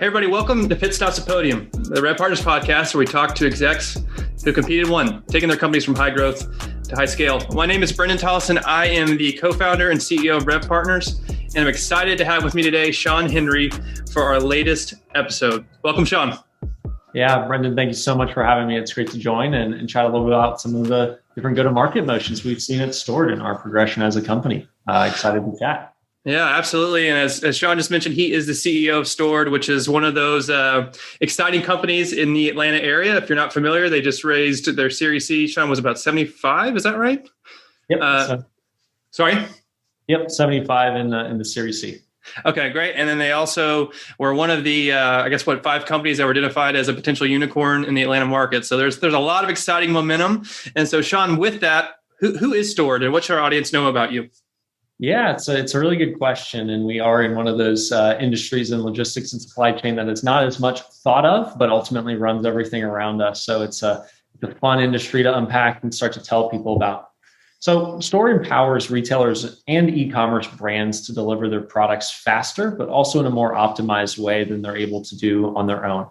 Hey everybody, welcome to Pit Stops at Podium, the Rev Partners podcast where we talk to execs who competed and won, taking their companies from high growth to high scale. My name is Brendan Tollison. I am the co-founder and CEO of Rev Partners, and I'm excited to have with me today Sean Henry for our latest episode. Welcome, Sean. Yeah, Brendan, thank you so much for having me. It's great to join and chat a little bit about some of the different go-to-market motions we've seen at Stored in our progression as a company. Excited to chat. Yeah, absolutely. And as Sean just mentioned, he is the CEO of Stored, which is one of those exciting companies in the Atlanta area. If you're not familiar, they just raised their Series C. Sean was about 75. Is that right? Yep. Sorry? Yep, 75 in the Series C. Okay, great. And then they also were one of the, 5 companies that were identified as a potential unicorn in the Atlanta market. So there's a lot of exciting momentum. And so, Sean, with that, who is Stored and what should our audience know about you? Yeah, it's a really good question. And we are in one of those industries in logistics and supply chain that is not as much thought of, but ultimately runs everything around us. So it's a fun industry to unpack and start to tell people about. So Stored empowers retailers and e-commerce brands to deliver their products faster, but also in a more optimized way than they're able to do on their own.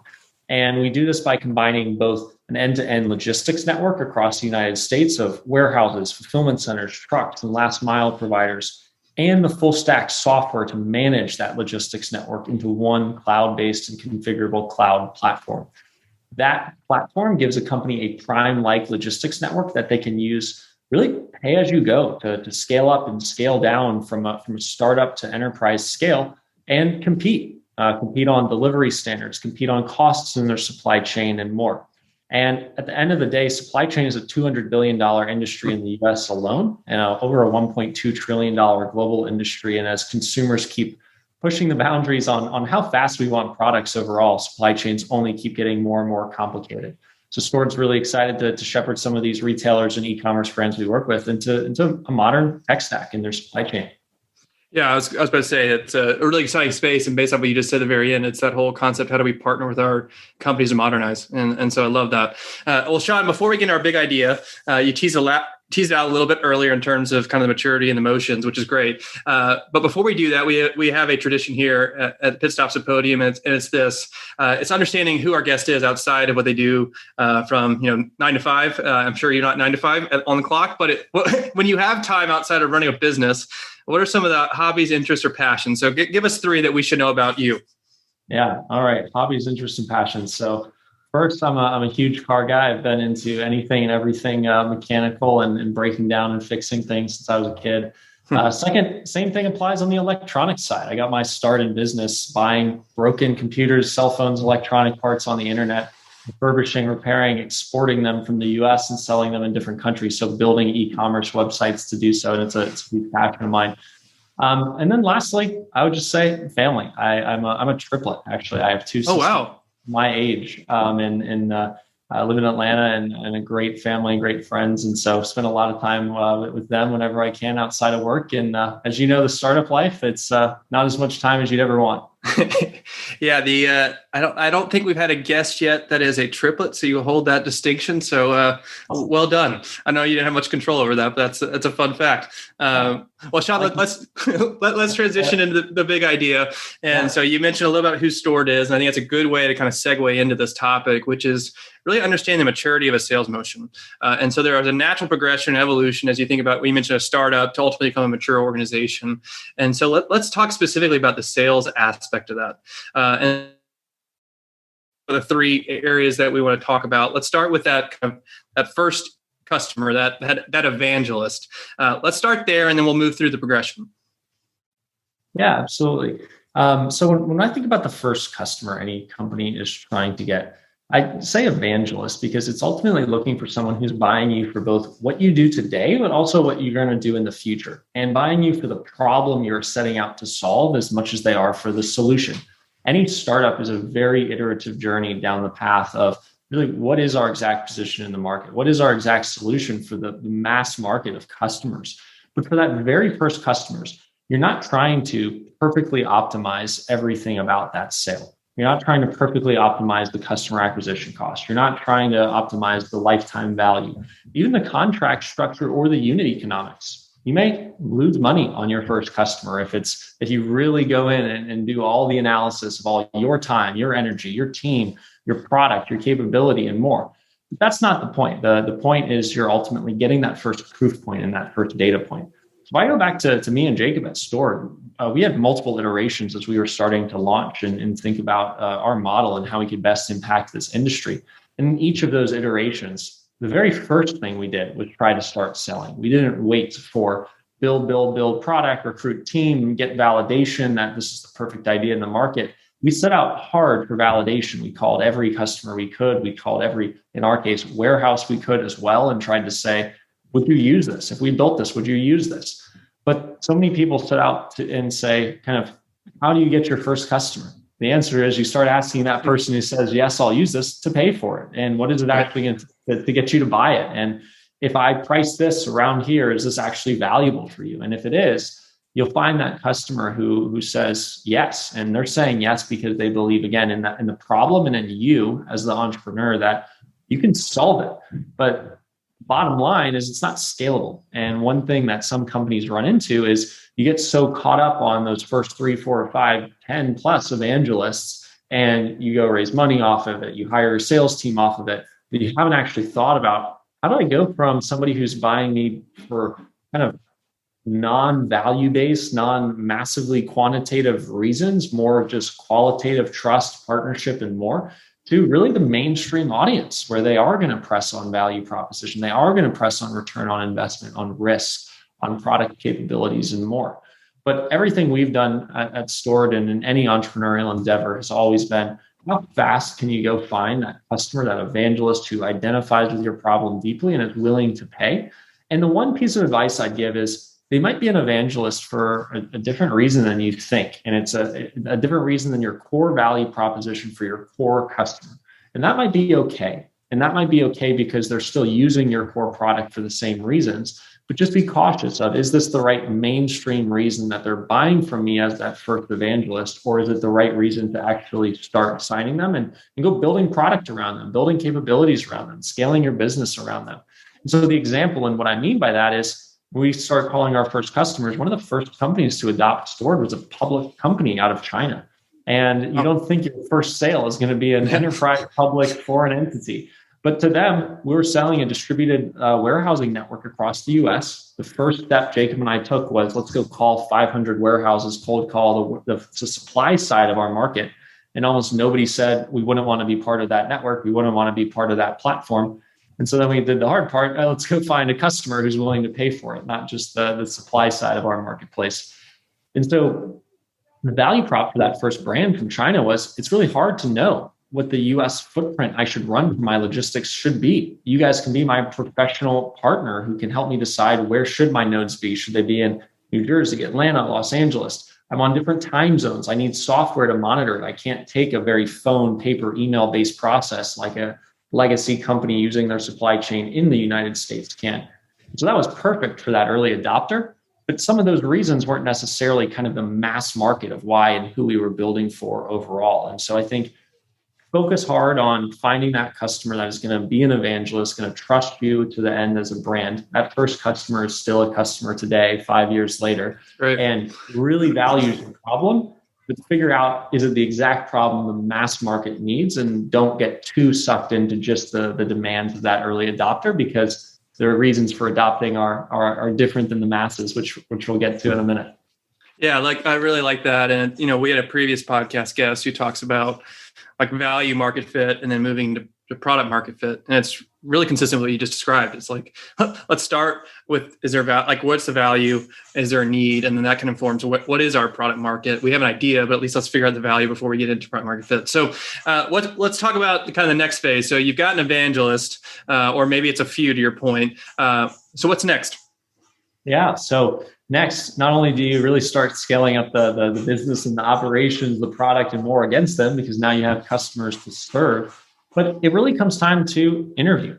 And we do this by combining both an end-to-end logistics network across the United States of warehouses, fulfillment centers, trucks, and last mile providers, and the full stack software to manage that logistics network into one cloud-based and configurable cloud platform. That platform gives a company a prime-like logistics network that they can use really pay as you go to scale up and scale down from a startup to enterprise scale and compete on delivery standards, compete on costs in their supply chain and more. And at the end of the day, supply chain is a $200 billion industry in the US alone and over a $1.2 trillion global industry. And as consumers keep pushing the boundaries on how fast we want products overall, supply chains only keep getting more and more complicated. So Stored's really excited to shepherd some of these retailers and e-commerce brands we work with into a modern tech stack in their supply chain. Yeah, I was about to say it's a really exciting space, and based on what you just said at the very end, it's that whole concept: how do we partner with our companies to modernize? And so I love that. Well, Sean, before we get into our big idea, you teased it out a little bit earlier in terms of kind of the maturity and the motions, which is great. But before we do that, we have a tradition here at Pit Stops at Podium, and it's this: it's understanding who our guest is outside of what they do from 9 to 5. I'm sure you're not 9 to 5 on the clock, but when you have time outside of running a business, what are some of the hobbies, interests, or passions? So give us 3 that we should know about you. Yeah. All right. Hobbies, interests, and passions. So first, I'm a huge car guy. I've been into anything and everything mechanical and breaking down and fixing things since I was a kid. Second, same thing applies on the electronics side. I got my start in business buying broken computers, cell phones, electronic parts on the internet, refurbishing, repairing, exporting them from the US and selling them in different countries. So building e-commerce websites to do so. And it's a huge passion of mine. And then lastly, I would just say family. I'm a triplet, actually. I have 2 sisters. Oh, wow. My age, and I live in Atlanta and a great family, great friends. And so spend a lot of time with them whenever I can outside of work. And as you know, the startup life, it's not as much time as you'd ever want. Yeah, I don't think we've had a guest yet that is a triplet, so you hold that distinction. So well done. I know you didn't have much control over that, but that's a fun fact. Well, Sean, let's transition into the big idea. And so you mentioned a little about who Stored is, and I think it's a good way to kind of segue into this topic, which is really understand the maturity of a sales motion. And so there is a natural progression and evolution as you think about, we mentioned a startup to ultimately become a mature organization. And so let's talk specifically about the sales aspect of that. And the 3 areas that we want to talk about. Let's start with that first customer, that evangelist. Let's start there, and then we'll move through the progression. Yeah, absolutely. So when I think about the first customer any company is trying to get, I say evangelist because it's ultimately looking for someone who's buying you for both what you do today, but also what you're going to do in the future, and buying you for the problem you're setting out to solve as much as they are for the solution. Any startup is a very iterative journey down the path of really what is our exact position in the market? What is our exact solution for the mass market of customers? But for that very first customers, you're not trying to perfectly optimize everything about that sale. You're not trying to perfectly optimize the customer acquisition cost. You're not trying to optimize the lifetime value, even the contract structure or the unit economics. you may lose money on your first customer if you really go in and do all the analysis of all your time, your energy, your team, your product, your capability, and more. But that's not the point. The point is you're ultimately getting that first proof point and that first data point. So if I go back to me and Jacob at Stored, we had multiple iterations as we were starting to launch and think about our model and how we could best impact this industry. And in each of those iterations, the very first thing we did was try to start selling. We didn't wait for build product, recruit team, get validation that this is the perfect idea in the market. We set out hard for validation. We called every customer we could. We called every, in our case, warehouse we could as well, and tried to say, would you use this? If we built this, would you use this? But so many people stood out and say, kind of, how do you get your first customer? The answer is you start asking that person who says, yes, I'll use this, to pay for it. And what is it actually going to get you to buy it? And if I price this around here, is this actually valuable for you? And if it is, you'll find that customer who says yes. And they're saying yes because they believe, again, in the problem and in you as the entrepreneur, that you can solve it. But bottom line is it's not scalable. And one thing that some companies run into is you get so caught up on those first 3, 4, 5, 10 plus evangelists, and you go raise money off of it. You hire a sales team off of it, but you haven't actually thought about, how do I go from somebody who's buying me for kind of non-value based, non-massively quantitative reasons, more just qualitative trust, partnership, and more, to really the mainstream audience where they are going to press on value proposition. They are going to press on return on investment, on risk, on product capabilities, and more. But everything we've done at Stored and in any entrepreneurial endeavor has always been, how fast can you go find that customer, that evangelist who identifies with your problem deeply and is willing to pay? And the one piece of advice I'd give is, they might be an evangelist for a different reason than you think. And it's a different reason than your core value proposition for your core customer. And that might be okay. And that might be okay because they're still using your core product for the same reasons. But just be cautious of, is this the right mainstream reason that they're buying from me as that first evangelist? Or is it the right reason to actually start signing them and go building product around them, building capabilities around them, scaling your business around them? And so the example, and what I mean by that is, we start calling our first customers, one of the first companies to adopt Stored was a public company out of China. And you don't think your first sale is going to be an enterprise public foreign entity. But to them, we were selling a distributed warehousing network across the US. The first step Jacob and I took was, let's go call 500 warehouses, cold call the supply side of our market. And almost nobody said we wouldn't want to be part of that network. We wouldn't want to be part of that platform. And so then we did the hard part. Let's go find a customer who's willing to pay for it, not just the supply side of our marketplace. And so the value prop for that first brand from China was, it's really hard to know what the US footprint I should run for my logistics should be. You guys can be my professional partner who can help me decide, where should my nodes be? Should they be in New Jersey, Atlanta, Los Angeles? I'm on different time zones. I need software to monitor it. I can't take a very phone, paper, email-based process like a legacy company using their supply chain in the United States can. So that was perfect for that early adopter. But some of those reasons weren't necessarily kind of the mass market of why and who we were building for overall. And so I think focus hard on finding that customer that is going to be an evangelist, going to trust you to the end as a brand. That first customer is still a customer today, 5 years later, right, and really values the problem. But figure out, is it the exact problem the mass market needs? And don't get too sucked into just the demands of that early adopter, because their reasons for adopting are different than the masses, which we'll get to in a minute. Yeah, I really like that. And, we had a previous podcast guest who talks about value market fit and then moving to product market fit. And it's really consistent with what you just described. It's let's start with, is there what's the value? Is there a need? And then that can inform to what is our product market? We have an idea, but at least let's figure out the value before we get into product market fit. So let's talk about the next phase. So you've got an evangelist, or maybe it's a few, to your point. So what's next? Yeah. So next, not only do you really start scaling up the business and the operations, the product, and more against them, because now you have customers to serve, but it really comes time to interview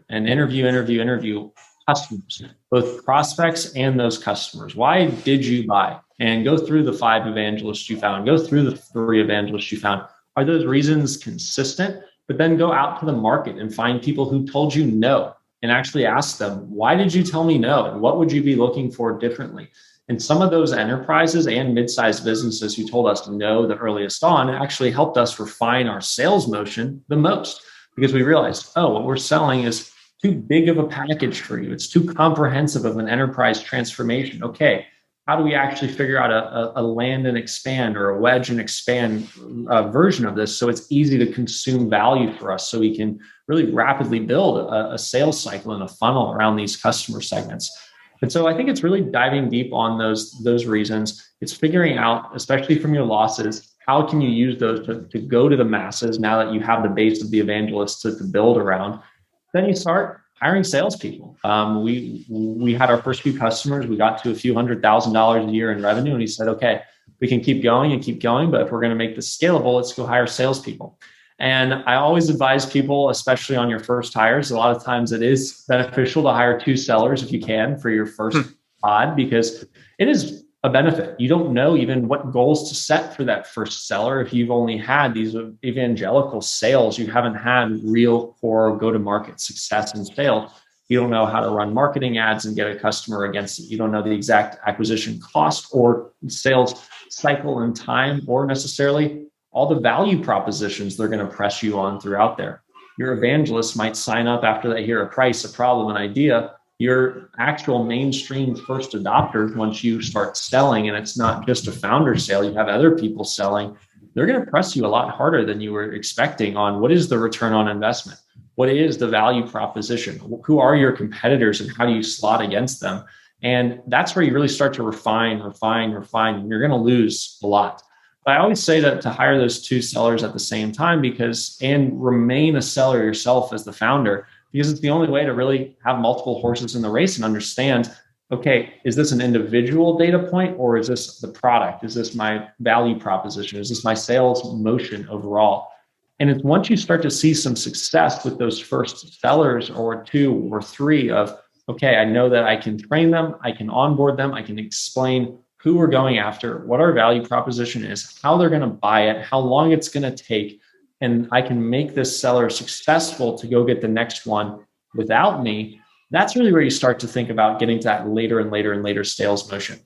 customers, both prospects and those customers. Why did you buy? And go through the 5 evangelists you found, go through the 3 evangelists you found. Are those reasons consistent? But then go out to the market and find people who told you no. and actually ask them, why did you tell me no? And what would you be looking for differently? And some of those enterprises and mid-sized businesses who told us no the earliest on actually helped us refine our sales motion the most, because we realized, oh, what we're selling is too big of a package for you. It's too comprehensive of an enterprise transformation. Okay, how do we actually figure out a land and expand or a wedge and expand version of this so it's easy to consume value for us, so we can really rapidly build a sales cycle and a funnel around these customer segments? And so I think it's really diving deep on those reasons. It's figuring out, especially from your losses, how can you use those to go to the masses now that you have the base of the evangelists to build around. Then you start hiring salespeople. We had our first few customers. We got to a few $100,000 a year in revenue, and he said, okay, we can keep going, but if we're going to make this scalable, let's go hire salespeople. And I always advise people, especially on your first hires, a lot of times it is beneficial to hire 2 sellers if you can for your first pod, because it is a benefit. You don't know even what goals to set for that first seller if you've only had these evangelical sales. You haven't had real core go-to-market success in sales. You don't know how to run marketing ads and get a customer against it. You don't know the exact acquisition cost or sales cycle and time, or necessarily all the value propositions they're going to press you on throughout there. Your evangelist might sign up after they hear a price, a problem, an idea. Your actual mainstream first adopters, once you start selling and it's not just a founder sale, you have other people selling, they're going to press you a lot harder than you were expecting on what is the return on investment? What is the value proposition? Who are your competitors and how do you slot against them? And that's where you really start to refine. You're going to lose a lot. But I always say that to hire those 2 sellers at the same time, and remain a seller yourself as the founder, because it's the only way to really have multiple horses in the race and understand, okay, is this an individual data point, or is this the product? Is this my value proposition? Is this my sales motion overall? And it's once you start to see some success with those first sellers or 2 or 3 of, okay, I know that I can train them, I can onboard them, I can explain who we're going after, what our value proposition is, how they're going to buy it, how long it's going to take, and I can make this seller successful to go get the next one without me. That's really where you start to think about getting to that later and later sales motion.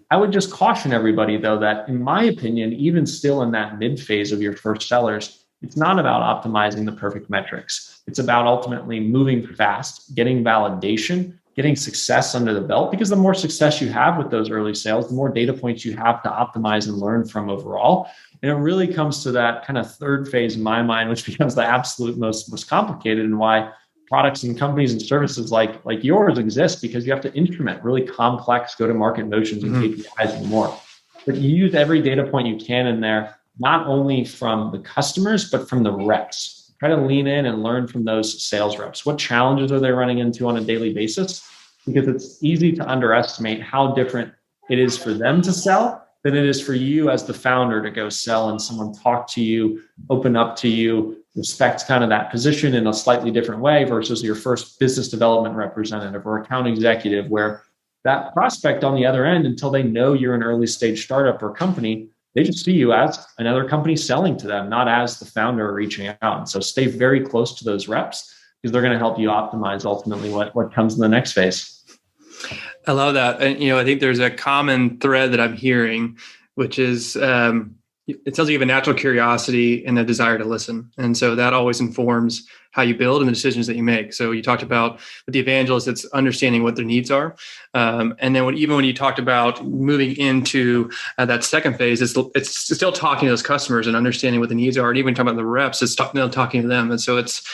I would just caution everybody, though, that in my opinion, even still in that mid phase of your first sellers, it's not about optimizing the perfect metrics. It's about ultimately moving fast, getting validation, getting success under the belt, because the more success you have with those early sales, the more data points you have to optimize and learn from overall. And it really comes to that kind of third phase in my mind, which becomes the absolute most complicated, and why products and companies and services like yours exist, because you have to instrument really complex go-to-market motions and KPIs and more. But you use every data point you can in there, not only from the customers, but from the reps. Try to lean in and learn from those sales reps. What challenges are they running into on a daily basis? Because it's easy to underestimate how different it is for them to sell than it is for you as the founder to go sell and someone talk to you, open up to you, respect kind of that position in a slightly different way versus your first business development representative or account executive, where that prospect on the other end, until they know you're an early stage startup or company, they just see you as another company selling to them, not as the founder reaching out. And so stay very close to those reps, because they're going to help you optimize ultimately what comes in the next phase. I love that. And, I think there's a common thread that I'm hearing, which is it sounds like you have a natural curiosity and a desire to listen. And so that always informs how you build and the decisions that you make. So you talked about with the evangelist, it's understanding what their needs are. And then even when you talked about moving into that second phase, it's still talking to those customers and understanding what the needs are. And even talking about the reps, it's talking to them. And so it's,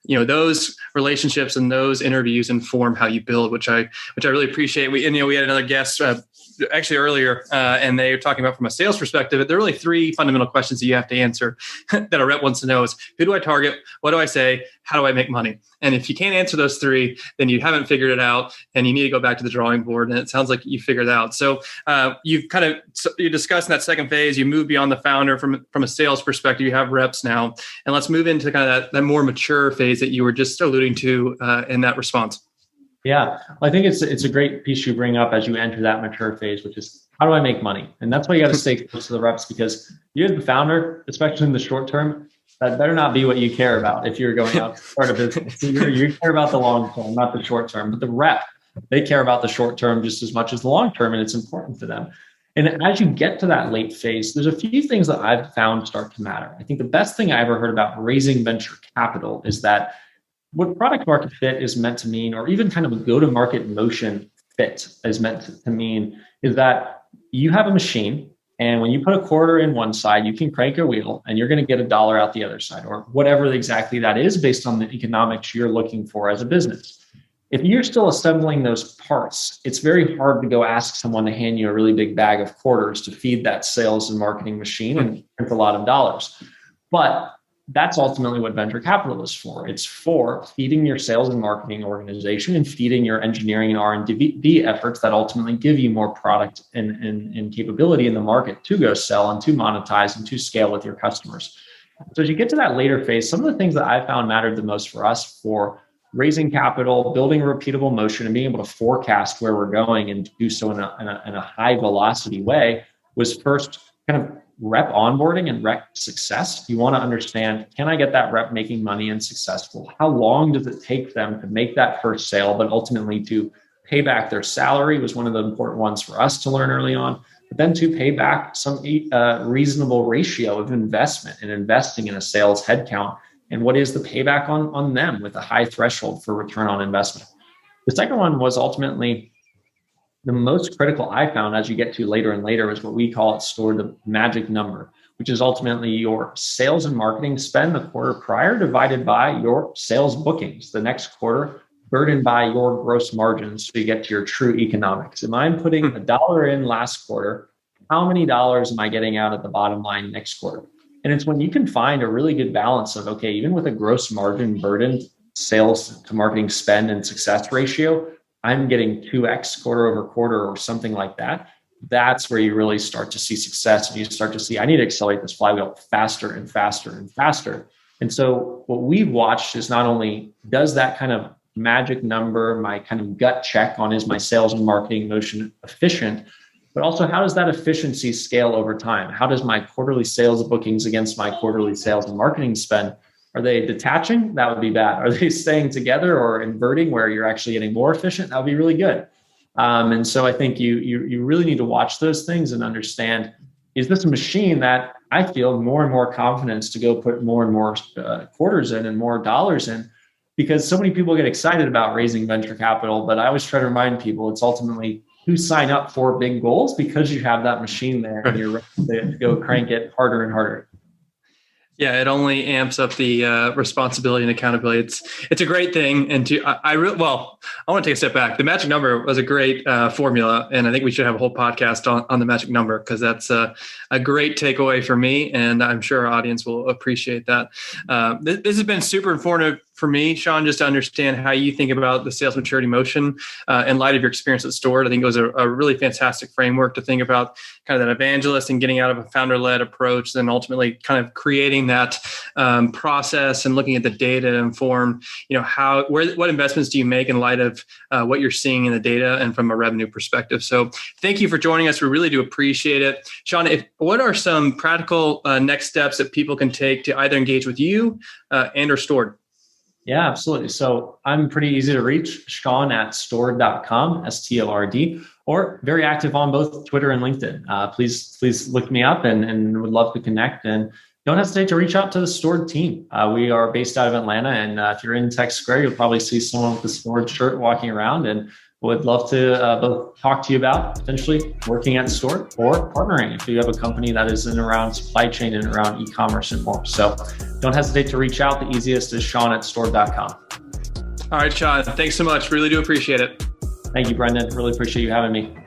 those relationships and those interviews inform how you build, which I really appreciate. We had another guest actually earlier, and they were talking about from a sales perspective, there are really 3 fundamental questions that you have to answer that a rep wants to know is, who do I target? What do I say? How do I make money? And if you can't answer those 3, then you haven't figured it out and you need to go back to the drawing board. And it sounds like you figured it out. So you discussed in that second phase, you move beyond the founder from a sales perspective, you have reps now. And let's move into kind of that more mature phase that you were just alluding to in that response. Yeah, I think it's a great piece you bring up as you enter that mature phase, which is, how do I make money? And that's why you got to stay close to the reps, because you're the founder, especially in the short term, That better not be what you care about if you're going out to start a business. You care about the long term, not the short term. But the rep, they care about the short term just as much as the long term, and it's important to them. And as you get to that late phase, there's a few things that I've found start to matter. I think the best thing I ever heard about raising venture capital is that what product market fit is meant to mean, or even kind of a go-to-market motion fit is meant to mean, is that you have a machine, and when you put a quarter in one side, you can crank a wheel and you're going to get $1 out the other side, or whatever exactly that is based on the economics you're looking for as a business. If you're still assembling those parts, it's very hard to go ask someone to hand you a really big bag of quarters to feed that sales and marketing machine and print a lot of dollars. But that's ultimately what venture capital is for. It's for feeding your sales and marketing organization and feeding your engineering and R&D efforts that ultimately give you more product and capability in the market to go sell and to monetize and to scale with your customers. So as you get to that later phase, some of the things that I found mattered the most for us for raising capital, building a repeatable motion, and being able to forecast where we're going and do so in a high velocity way was first kind of rep onboarding and rep success. You want to understand, can I get that rep making money and successful? How long does it take them to make that first sale, but ultimately to pay back their salary was one of the important ones for us to learn early on, but then to pay back some reasonable ratio of investment and investing in a sales headcount. And what is the payback on them with a high threshold for return on investment? The second one was ultimately the most critical I found as you get to later and later is what we call at Store the magic number, which is ultimately your sales and marketing spend the quarter prior divided by your sales bookings the next quarter, burdened by your gross margins so you get to your true economics. If I'm putting $1 in last quarter, how many dollars am I getting out at the bottom line next quarter? And it's when you can find a really good balance of, okay, even with a gross margin burdened sales to marketing spend and success ratio, I'm getting 2x quarter over quarter or something like that. That's where you really start to see success. And you start to see, I need to accelerate this flywheel faster and faster and faster. And so what we've watched is not only does that kind of magic number, my kind of gut check on is my sales and marketing motion efficient, but also how does that efficiency scale over time? How does my quarterly sales bookings against my quarterly sales and marketing spend, are they detaching? That would be bad. Are they staying together or inverting where you're actually getting more efficient? That would be really good. And so I think you really need to watch those things and understand, is this a machine that I feel more and more confidence to go put more and more quarters in and more dollars in? Because so many people get excited about raising venture capital, but I always try to remind people it's ultimately who sign up for big goals because you have that machine there and you're ready to go crank it harder and harder. Yeah, it only amps up the responsibility and accountability. It's a great thing. And I want to take a step back. The magic number was a great formula, and I think we should have a whole podcast on the magic number because that's a great takeaway for me, and I'm sure our audience will appreciate that. This has been super informative for me, Sean, just to understand how you think about the sales maturity motion in light of your experience at Stored. I think it was a really fantastic framework to think about kind of that evangelist and getting out of a founder-led approach, then ultimately kind of creating that process and looking at the data to inform, what investments do you make in light of what you're seeing in the data and from a revenue perspective. So thank you for joining us. We really do appreciate it. Sean, what are some practical next steps that people can take to either engage with you and or Stored? Yeah, absolutely. So I'm pretty easy to reach, Sean at stored.com, STORD, or very active on both Twitter and LinkedIn. Please look me up and would love to connect. And don't hesitate to reach out to the Stored team. We are based out of Atlanta. And if you're in Tech Square, you'll probably see someone with the Stored shirt walking around, and would love to both talk to you about potentially working at Stored or partnering if you have a company that is in around supply chain and around e-commerce and more. So don't hesitate to reach out. The easiest is Sean at stored.com. All right, Sean, thanks so much. Really do appreciate it. Thank you, Brendan. Really appreciate you having me.